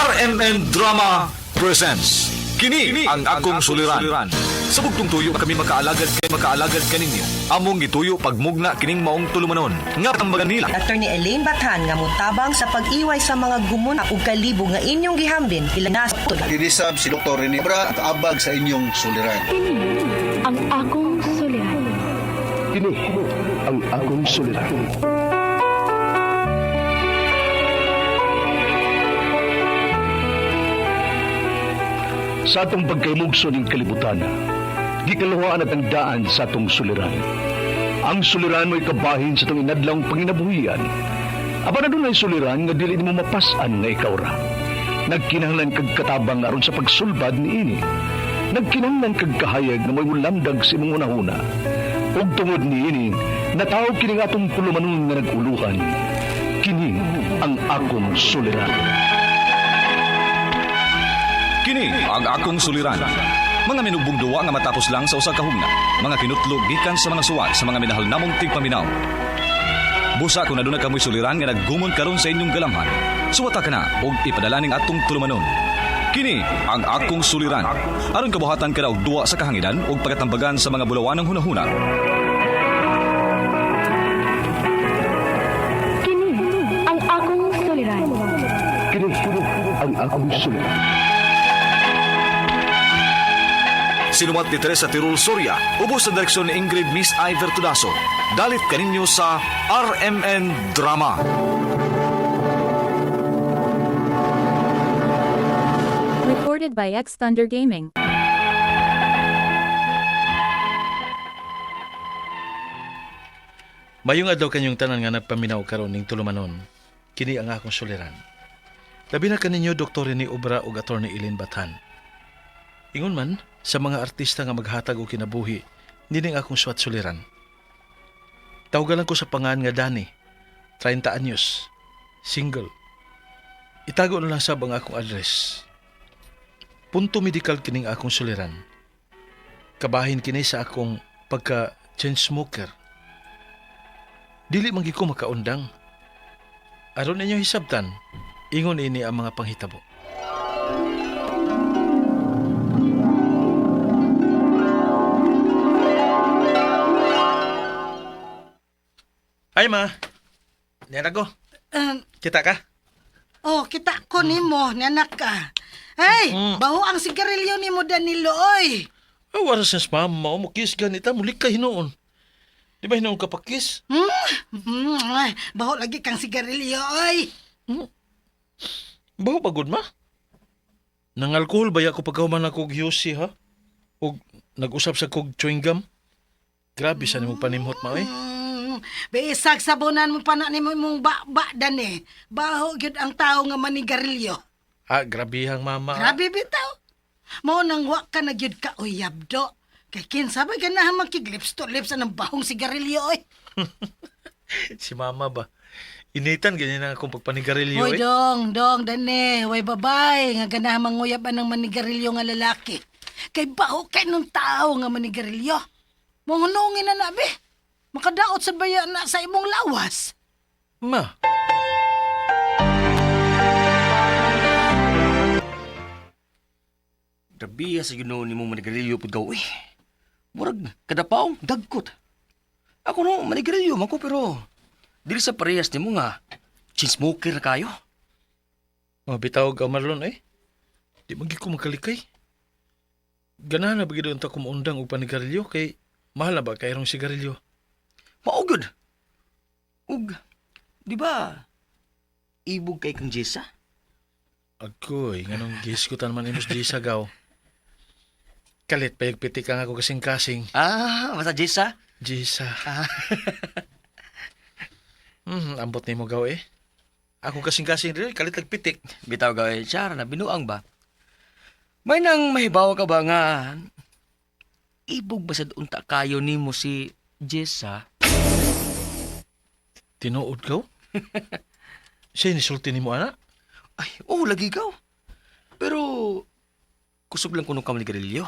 RMN Drama presents Kini ang akong suliran. Sa bugtong tuyo kami makaalagad kaninyo. Among gituyo pagmugna kining maong tulumanon. Nga tambagan nila. Dr. ni Elaine Bathan nga mutabang sa pag-iway sa mga gumuna ug kalibo nga inyong gihambin ilanas. Dinisab si Dr. Rene Obra at abag sa inyong suliran. Ang akong suliran. Kini ang akong suliran. Sa atong pagkaymugso ng kalibutan, gikaluhaan at ang daan sa atong suliran. Ang suliran mo'y kabahin sa itong inadlang panginabuhian. Aba na doon ay suliran nga dili mo mapasan nga ikaw ra. Nagkinahanglan kag katabang aron sa pagsulbad ni ini. Nagkinahanglan kag kahayag na may ulamdag sa imong unahuna. Ug tungod ni ini, natawag kining atong pulumanon nga naguluhan. Kini ang akong suliran. Kini ang akong suliran. Mga minubong duwa nga matapos lang sa usa ka hugna. Mga kinutlog gikan sa mga suwat sa mga minahal namong tigpaminaw. Busa kung naduna kamoy suliran nga naggumon karon sa inyong galamhan. Suwata ka na og ipadala ning atong tulumanon. Kini ang akong suliran. Aron kabuhatan ka na og duwa sa kahanginan og pagatambagan sa mga bulawan ng hunahuna. Kini ang akong suliran. Kini ang akong suliran. Sinumat ni Teresa Tirul Soria, ubos sa direksyon ni Ingrid Miss Iver Tudaso. Dalit kaninyo sa RMN Drama. Recorded by X Thunder Gaming. Mayong adlaw kanyong tanan nga nagpaminaw karon ning tulumanon. Kini ang akong suliran. Labi na kaninyo Dr. Rene Obra ug Atty. Elaine Bathan. Ingon man sa mga artista nga maghatag og kinabuhi, nining akong suwat suliran. Tawgalan ko sa pangan nga Dani, 30 anyos, single. Itago na lang sab ang akong address. Punto medical kining akong suliran. Kabahin kini sa akong pagka chain smoker. Dili man gyud ko makaundang. Aron ninyo hisabtan, ingon ini ang mga panghitabo. Ay ma, nena ko. Kita ka? Oh, kita ko nimo, nanak ka. Hey, baho ang sigarilyo nimo Danilo, oy. Oh, wala sa mama, mukis ganita, muli ka hinoon. Di ba hinoon ka pakis? Baho lagi kang sigarilyo, oy. Baho pagod ma? Nang alkohol ba ako pagkahuman ako giyosi ha? O nag-usap sa kog chewing gum? Grabe sa nimo panimhot ma eh. Bisag sabunan mo pa na nimo mong ba-dan eh. Baho gyud ang tao nga manigarilyo. Ah, grabihang mama. Grabe bitaw. Mao nang wa ka na gyud ka uyabdo. Kay kinsa ba ganahan makiglips to lips ng bahong sigarilyo oy. Si mama ba? Initan ganyan na akong pagpanigarilyo Hoy eh. dong, dane, way babay nga ganahan manguyab ng manigarilyo nga lalaki. Kay baho kay nung tao nga manigarilyo. Mangunungin na nabi. Makadaot sa baya na sa imong lawas. Ma. Grabe sa Ginoo ni mong manigarilyo pud gaw eh. Murag kadapaw dagkot. Ako no manigarilyo man ko pero dili sa parehas nimo nga chain smoker kayo. Mabitaw ka marlon eh. Di magi ko makalikay. Ganahan na bagay doon ta kumuundang o panigarilyo kay mahal na ba kayrong sigarilyo? Maugod. Ug di ba ibog kay kang Jessa? Agoy, nganong giskutan man imos di sagaw. Kalit payag pitik ang ako kasing-kasing. Ah, basta Jessa? Jisa. Ah. Ambot ni mo gaw eh. Ako kasing-kasing rin, kalit nagpitik. Bitaw gaw eh, Char, na binuang ba? May nang mahibaw ka ba nga ibog ba sa unta kayo nimo si Jessa? Tinuod gaw? Siya nisulti ni mo, anak? Ay, oo, lagi ikaw. Pero, kusog lang kuno ka manigarilyo.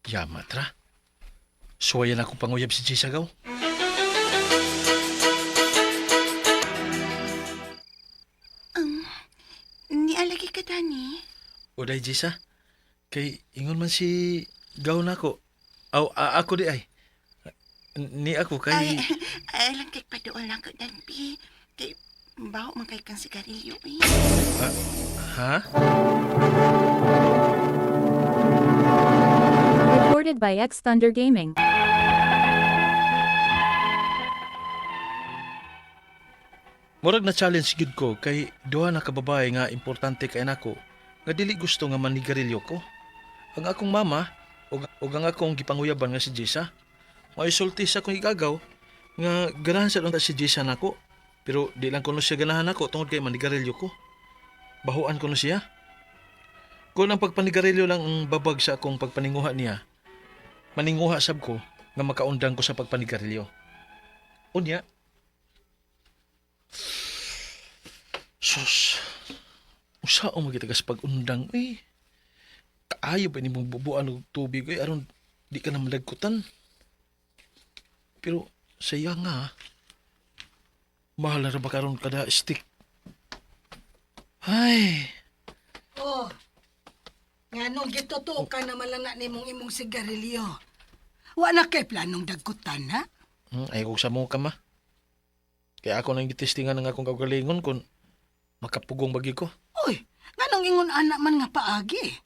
Yamat ra. Suwayan ako panguyab si Jisa gaw. Alagi ka, Dani. Uday, Jisa. Kay ingon man si gaw na ko. Ako di ay. Ni ako kay... Ay, lang kay padool lang ko, Danpi. Kay, baho man kay kang sigarilyo, eh. Ha? Recorded by X Thunder Gaming. Murag na challenge gid ko kay duha na ka babae nga importante kay nako nga dili gusto nga manigarilyo ko. Ang akong mama ug ang akong gipanguyaban nga si Jessa. Maisulti sa akong igagaw nga ganahan sa si Jessa nako. Pero di lang kuno siya ganahan ako tungod kay manigarilyo ko. Bahuan ko na siya. Kung ang pagpanigarilyo lang ang babag sa akong pagpaninguha niya, maninguha sab ko nga makaundang ko sa pagpanigarilyo. Unya, sus, usaon mo kita kas pag-undang, eh. Kaayo ba ni mong bubuan og tubig, eh, aron di ka na malagkutan. Pero, saya nga, mahal na ba karon kada stick? Ay, Oh, nga nung gituto ka naman lang na nimong imong sigarilyo. Wa na kay planong dagkutan, ha? ay kung sa mo ka ma. Kaya ako nang gitestingan ng akong kagalingon kung makapugong bagi ko. Uy, nga nung ingon anak man nga paagi.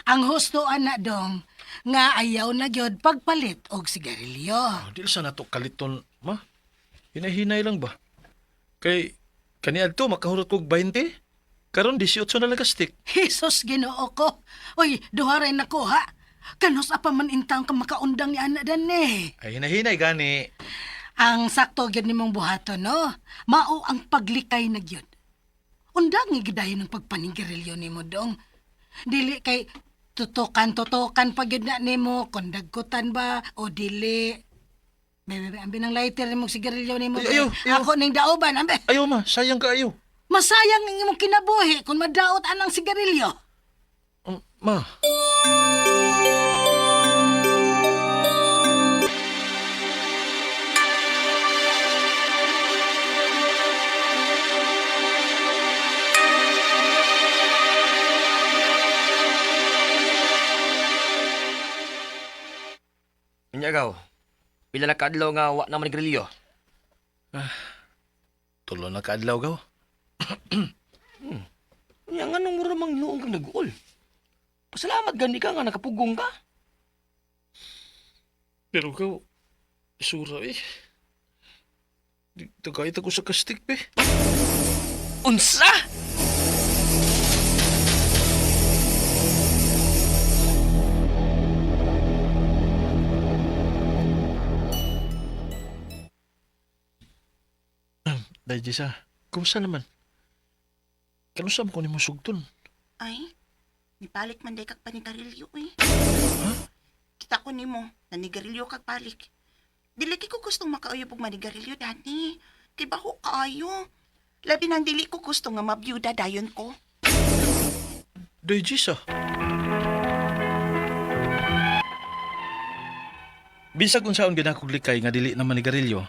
Ang husto anak dong, nga ayaw na gyud pagpalit og sigarilyo. Di sa nato kaliton, ma. Hinahinay lang ba? Kay, kaniadto makahurot kog 20? Karon 18 na lang ka stick. Jesus, Ginoo ko. Uy, duharay na ko, ha? Kanos apa man intang ka makaundang ni anak dan eh. Ay, hinahinay gani. Ang sakto gyud nimong buhaton, no? Mao ang paglikay na gyud. Undang gidayon ng pagpanigarilyo nimo dong. Dili kay tutukan pa gyud na nimo kung dagkutan ba o dili. Bebe, ambi ng lighter nimong sigarilyo nimo. Ay, ayaw. Ako ning daoban, ambi. Ayaw ma, sayang ka ayaw. Masayang ang imong kinabuhi kung madaot anang sigarilyo. Ma. Inyagaw, pila na kadlaw nga wa na manigrilyo. Tulo na kaadlaw gaw. Nga nga nung mura mang luong kang nag-uol. Pasalamat gani ka nga nakapugong ka. Pero gaw, sura eh. Di tagayt ako sa kastik pe. Unsa? Dahil Jessa, kumusta naman? Kanusa mo ko ni mo sugton? Ay, nipalik man day kag panigarilyo, eh. Ha? Kita ko nimo, nanigarilyo kag palik. Dili ko gustong makaayo pag manigarilyo, Dani. Kay baho kaayo. Labi nang dili ko gusto nga mabiyuda dayon ko. Dahil Jessa. Bisag kung saan ginakog likay nga dili na manigarilyo,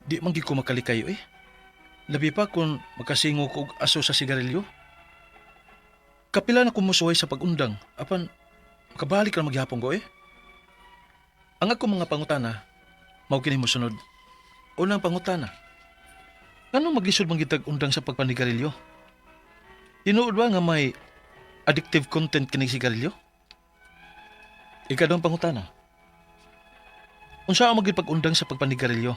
di man gyud ko makalikayo eh. Labi pa kung magkasingo ko og aso sa sigarilyo. Kapila na kumusuhay sa pag-undang, apan makabalik na maghapon ko eh. Ang ako mga pangutana, mao kini mo sunod. Unang pangutana, anong magisod mang gitag undang sa pagpanigarilyo? Tinuod ba nga may addictive content kini sigarilyo? Ikadong pangutana, unsa ang maging pag-undang sa pagpanigarilyo?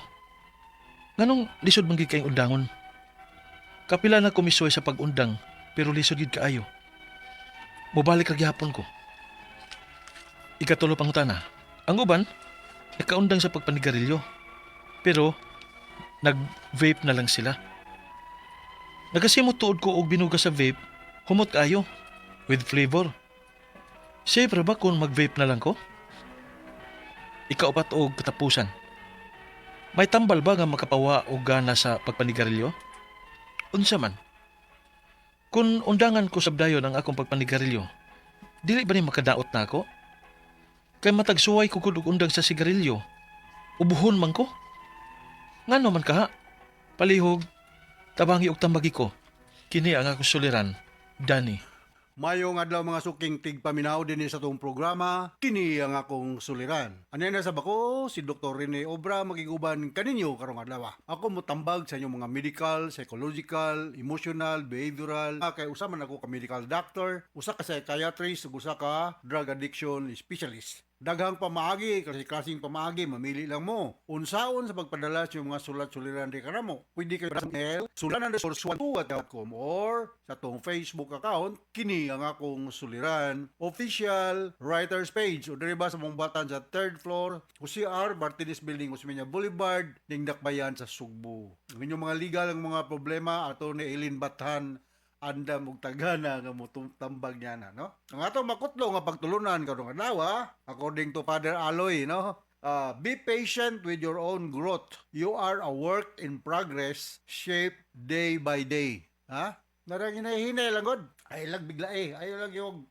Nganong lisod man gid kayong undangon? Kapila na kumisuhay sa pag-undang, pero lisod gid kaayo. Mubalik ra gihapon ko. Ikatulo pangutana, ang uban nakaundang sa pagpanigarilyo, pero nag-vape na lang sila. Nagasimot tuod ko og binuga sa vape, humot kaayo with flavor. Safe ra ba kung mag-vape na lang ko? Ikaupat og katapusan. May tambal ba nga makapawa o gana sa pagpanigarilyo? Unsa man? Kung undangan ko sabdayon ang akong pagpanigarilyo, dili ba ni makadaot na ako? Kay matagsuway ko kung undang sa sigarilyo, ubuhon man ko? Ngano man ka ha? Palihog, tabangi og tambagi ko. Kini ang akong suliran, Danny. Mayong adlaw mga suking tigpaminaw din sa tong programa, kini ang akong suliran. Anay na sa bako, si Dr. Rene Obra magiguban kaninyo karong adlaw. Ako motambag sa inyong mga medical, psychological, emotional, behavioral. Kay usa man ako ka medical doctor, usa ka psychiatrist, ug usa ka drug addiction specialist. Daghang pamaagi, klaseng pamaagi, mamili lang mo. Unsaon sa pagpadala sa mga sulat-suliran di kanamo. Pwede kayo sa email, sulanan@source12.com or sa tong Facebook account, kini ang akong suliran. Official writer's page. O diri ba sa mong batan sa 3rd floor, UCR, Martinez Building, Usmeña Boulevard, ning Dakbayan sa Sugbo. Ang inyong mga legal ang mga problema, ato ni Eileen Bathan, anda mong tagana nga mo tambag niya na, no? Ang atong makutlo nga pagtulunan karong adlaw, according to Father Aloy, no? Be patient with your own growth. You are a work in progress, shaped day by day. Ha? Narang hinahinay lang god. Ay lang bigla Ay lang yung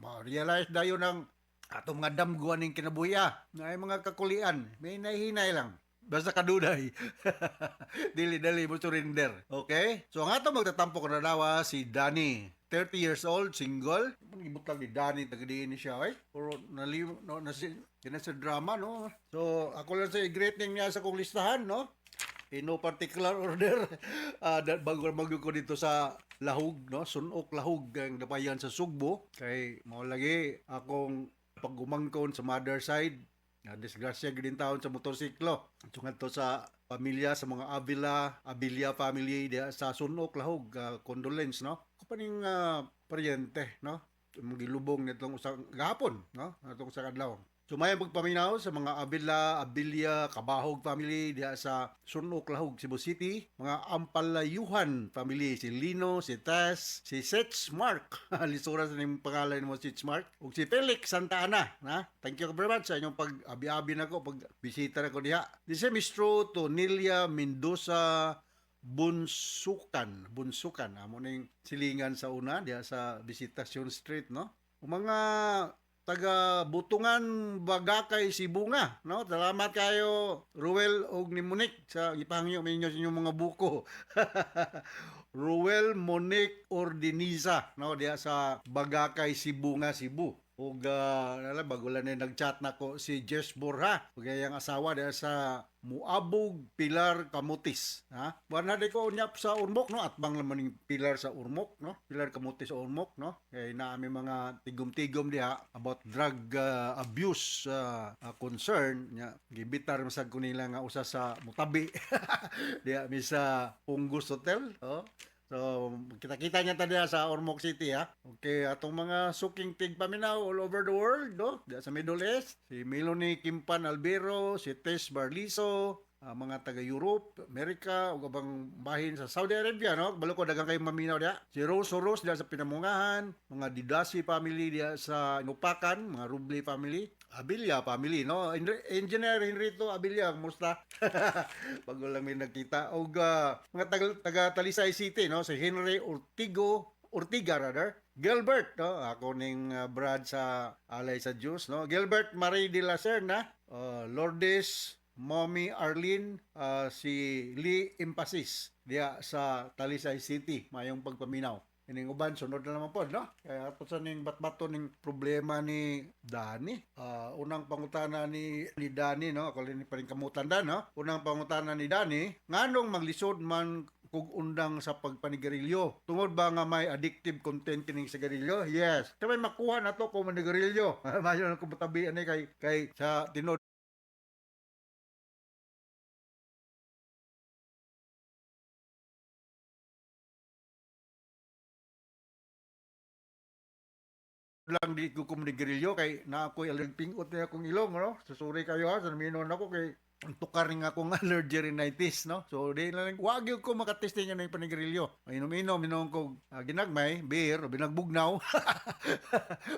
ma-realize dayo ng atong mga damguan ning kinabuya. Ay mga kakulian, may nahihinay lang. Basta kaduday. Dili-dali mo surrender. Okay? So, ang ato magtatampo ka na dawa si Danny. 30 years old, single. Ibut lang ni Danny, tagadiin ni siya, eh? Pero sa drama, no? So, ako lang sa i-greeting niya sa kong listahan, no? In no particular order. Bago ko dito sa Lahug, no? Sunok Lahug, ang dapayan sa Sugbo. Kay, mo lagi akong pagumangkon sa mother side. Disgrasya gidin taon sa motorsiklo. Tungod to sa pamilya sa mga Abilia family diya sa Sunok Lahog, condolence, no? Kapaning paryente, no? Magilubong nitong usang gahapon, no? Atong sa adlaw. Sumayang pagpaminaw sa mga Abilia, Kabahog family diya sa Sunok Lahog, Cebu City, mga Ampalayuhan family, si Lino, si Tess, si Seth Mark, lisura sa ning pangalan mo Seth Mark, ug si Felix Santa Ana, na? Thank you very much sa inyong pag-abi-abi nako, pag-bisita nako diha. The same is true to Nelia Mendoza Bunsukan, amo ning silingan sa una diya sa Visitation Street, no? O mga taga Butungan, Bagakay, Sibunga, no? Salamat kayo Ruel og ni Monique sa ipahangyo minyo sa inyong mga buko. Ruel, Monique, Ordiniza, no? Diya sa Bagakay, Sibunga, Cebu. Ug bago lang nag-chat nako si Jess Borja, ug ang asawa diya sa Muabog, Pilar, Kamutis, ha? Wala di ko unyap sa Urmok, no? At bang naman yung Pilar sa Urmok, no? Pilar, Kamutis sa Urmok, no? Kaya naami mga tigom-tigom diha about drug abuse concern, nya gibitar masag ko nila nga usa sa Mutabi. Diha mi sa Pungus Hotel, oh. So, kita-kita niya tadiya sa Ormoc City, ha? Okay, atong mga suking tigpaminaw all over the world, no? Diya sa Middle East, si Melanie Kimpan Albero, si Tess Barliso, mga taga-Europe, Amerika, o kabang bahin sa Saudi Arabia, no? Balo ko dagang kayo maminaw diya. Si Rose Soros diya sa Pinamungahan, mga Didasi family diya sa Inupakan, mga Ruble family, Abilia family, no? Engineer Henrito Abilia, kumusta? Bago lang may nagkita. O mga taga Talisay City, no? Si Henry Ortiga, rather. Gilbert, no? Ako ning Brad sa Alay sa Diyos, no? Gilbert Marie de la Serna, Lourdes, Mommy Arlene, si Lee Impasis, diya sa Talisay City, mayong pagpaminaw. Ining uban, sunod na naman po, no? Kaya po sa ning batbato ning problema ni Danny. Unang pangutana ni Danny, no? Ako rin pa rin kamutanda, no? Unang pangutana ni Danny, nganong maglisod man kung undang sa pagpanigarilyo? Tungod ba nga may addictive content kining sigarilyo? Yes. Kaya may makuha na to kung manigarilyo. Mayo na kumutabi ani kay sa tinod lang di ko kumnigarilyo kay na ako'y pingot na akong ilong, no? Susuri kayo ha, sa minon ako kay tukar nga akong allergy rhinitis, no? So, di lang, wag yung ko makatesting nga ng panigarilyo. Inom ko ginagmay, beer, o binagbugnaw.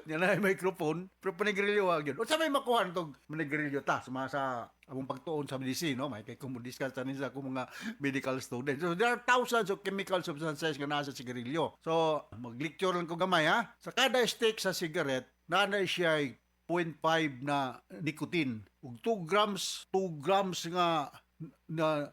Yan na yung microphone. Pero panigarilyo, wag yun. O sa may makuha itong panigarilyo ta, sa among pagtuon sa medicine, no? May kay kumudiscuss tanin sa akong mga medical students. So, there are thousands of chemical substances nga nasa sigarilyo. So, mag-lecture lang ko gamay, ha? Sa kada stick sa cigarette, nanay siya 0.5 na nicotine. Ug 2 grams nga na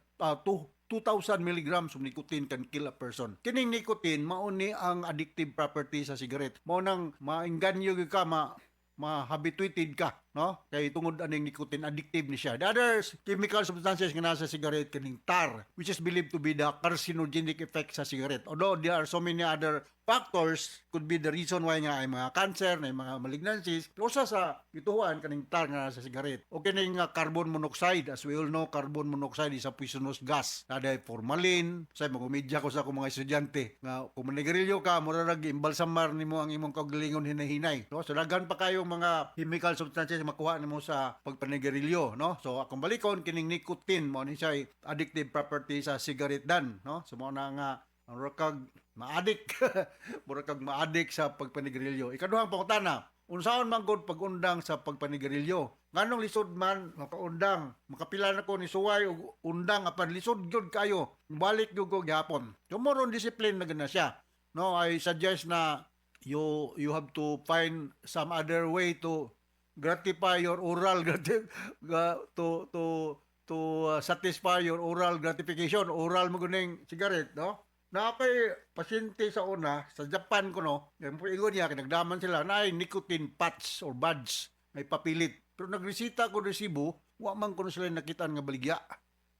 2,000 milligrams of nicotine can kill a person. Kining nicotine mao ni ang addictive property sa cigarette. Mao nang maengganyo gyud ka, ma-habituated ka, no? Kay tungod aning nicotine, addictive ni siya. The other chemical substances nga nasa cigarette kaning tar, which is believed to be the carcinogenic effect sa cigarette. Although there are so many other factors, could be the reason why nga ay mga cancer, na mga malignancies, usa sa gituhuan kaning tar nga nasa cigarette. O kining carbon monoxide, as we all know, carbon monoxide is a poisonous gas. Naday formalin, say magumedya ko sa akong mga estudyante nga kung manigarilyo ka, murag imbalsamar nimo ang imong kaugalingon hinay-hinay. No? So daghan pa kayo mga chemical substances makuha nimo sa pagpanigarilyo, no? So akong balikon kining nicotine mo ni siya addictive property sa cigarette dan, no? So mo na nga murag ma-addict murag ma-addict sa pagpanigarilyo. Ikaduhang pangutana, unsaon man gud pag-undang sa pagpanigarilyo? Nganong lisod man makaundang? Makapila na ko ni suway og undang apan lisod gyud kayo. Balik gyud ko gyapon. Tumoron discipline na gana siya. No, I suggest na you have to find some other way to gratify your oral to satisfy your oral gratification. Oral mo guning cigarette, no? Na kay pasyente sa una sa Japan ko, no, yung ingon niya kinagdaman sila na ay nicotine patch or buds may papilit, pero nagresita ko resibo wa man ko sila nakitaan nga baligya.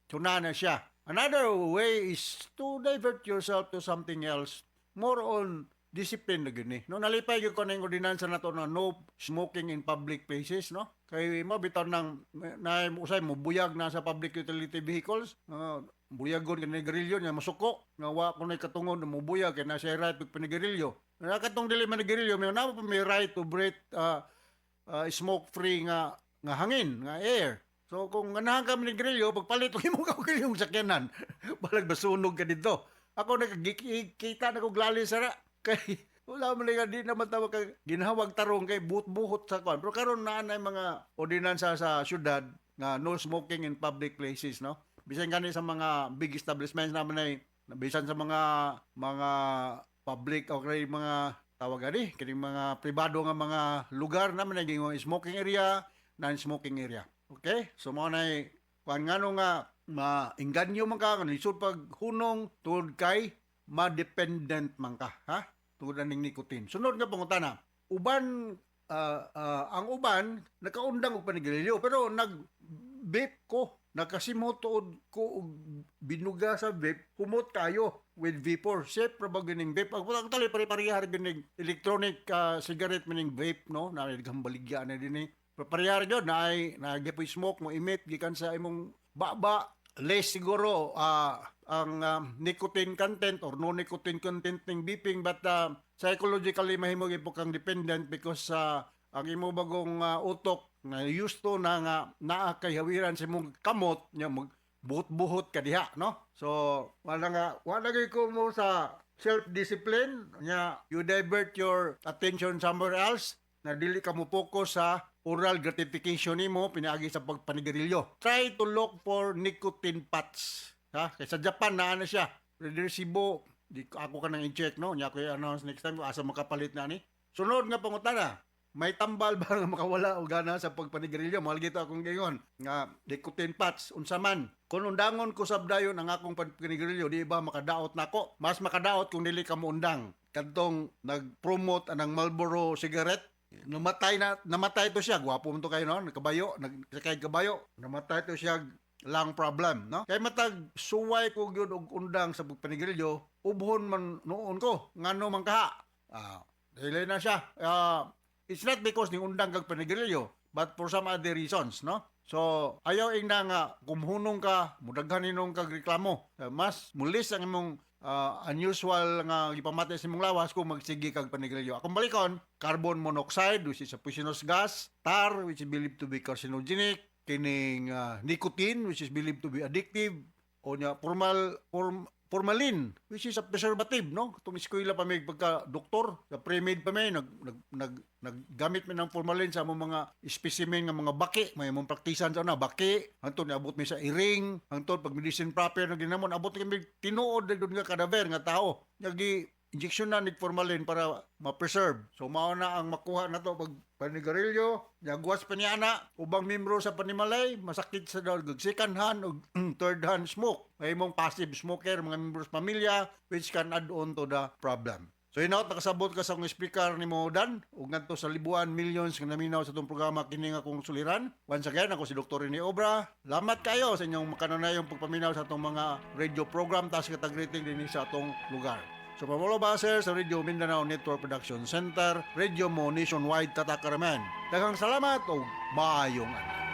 So na siya. Another way is to divert yourself to something else, more on discipline na gini. No, nalipay yung ko na yung ordinansa na to na no smoking in public places, no? Kay mo bitaw nang na usay mo buyag na sa public utility vehicles. Buyagon kay nigarilyo niya masuko. Nga wa ko na katungod mo buyag kay na siya right pag panigarilyo. Nakatong dili man nigarilyo, may na pa may right to breathe smoke free nga hangin, nga air. So kung ganahan ka nigarilyo, pagpalit mo imong kaugalingon sakyanan, balag basunog ka dito. Ako nakikita na ko glali sara. Kay wala man nga di naman tawag kay ginhawag tarong kay buhot sa kwan. Pero karon na mga ordinansa sa syudad nga no smoking in public places, no? Bisan kani sa mga big establishments naman ay bisan sa mga public o kay mga tawag ani kini mga pribado nga mga lugar naman ay smoking area, non-smoking area. Okay? So mo na kung ngano nga maingganyo man ka lisod pag hunong tungod kay ma-dependent man ka, ha? Tungod aning nicotine. Sunod nga pangutana, uban ang uban nakaundang og panigarilyo pero nag-vape ko, nakasimotod ko og binuga sa vape, humot kayo with vapor. Safe ra ba ganing vape? Ang tali pare-parehar ganing electronic cigarette meaning vape, no? Na naghambaligya na din parehar gyud na ay nagyapoy smoke mo emit gikan sa imong baba. Less siguro ang nicotine content or no nicotine content ng vaping, but psychologically mahimo gyud kang dependent because ang imo bagong utok na used to na nga naa kay hawiran sa imong kamot nya magbuhot-buhot ka diha, no? So wala gyud ko mo sa self discipline nya you divert your attention somewhere else na dili ka mo focus sa oral gratification nimo pinaagi sa pagpanigarilyo. Try to look for nicotine patch. Ha? Kaya sa Japan na siya. Resibo, di ako ka nang i-check, no? Nya ko i-announce next time asa makapalit na ni. Sunod nga pangutana, may tambal ba nga makawala o gana sa pagpanigarilyo? Mahal gito akong gayon nga nicotine patch unsa man. Kung undangon ko sabdayon ang akong pagpanigarilyo, di ba makadaot nako? Mas makadaot kung dili ka mo undang. Kadtong nag-promote anang Marlboro cigarette, namatay to siya, gwapo mo to kayo, no? Nagkabayo, nagsakay kabayo, namatay to siya lang problem, no? Kay matag suway ko gyud og undang sa pagpanigarilyo, ubhon man noon ko, ngano man kaha. Dili na siya. It's not because ning undang kag panigarilyo, but for some other reasons, no? So, ayaw ing nga kumhunong ka, mudaghan ninong kag reklamo. Mas mulis ang imong unusual nga gipamatay sa imong lawas kung magsigi kag panigarilyo. Akong balikon, carbon monoxide which is a poisonous gas, tar which is believed to be carcinogenic, kining nicotine which is believed to be addictive, o nya formalin which is a preservative, no? Itong eskwela pa may pagka-doktor, sa pre-med pa may naggamit mi ng formalin sa among mga specimen nga mga baki, may mong praktisan sa baki, hangtod abot mi sa iring, hangtod pag medicine proper na ginamon abot kami tinuod doon nga kadaver nga tao. Nagi injection na ni formalin para ma-preserve. So mao na ang makuha na to pag panigarilyo, nagwas pa niya na, ubang membro sa panimalay, masakit sa daw, second hand o third hand smoke. May mong passive smoker, mga membro sa pamilya, which can add on to the problem. So inaot, nakasabot ka sa akong speaker ni mo Dan, ug ngadto sa libuan, millions nga naminaw sa itong programa kini nga akong suliran. Once again, ako si Dr. Rene Obra. Lamat kayo sa inyong makananayong pagpaminaw sa itong mga radio program tas katag-rating din sa atong lugar. So Pamolo Baser sa Radio Mindanao Network Production Center, Radio Mo Nationwide Tatak Karaman. Daghang salamat o maayong adlaw.